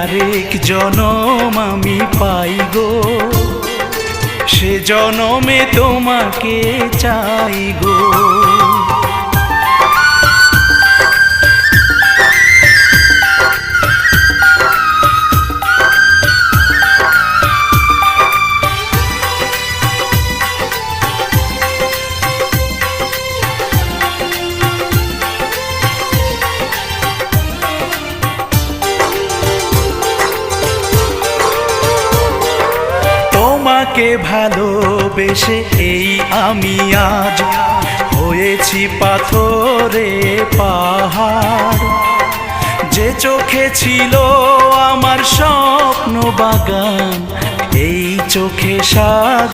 আরেক জনম আমি পাই গো, সে জনমে তোমাকে চাই গো। তোমাকে ভালোবেসে এই আমি আজ হয়েছি পাথরে পাহাড়, যে চোখে ছিল আমার স্বপ্ন বাগান, এই চোখে সাজ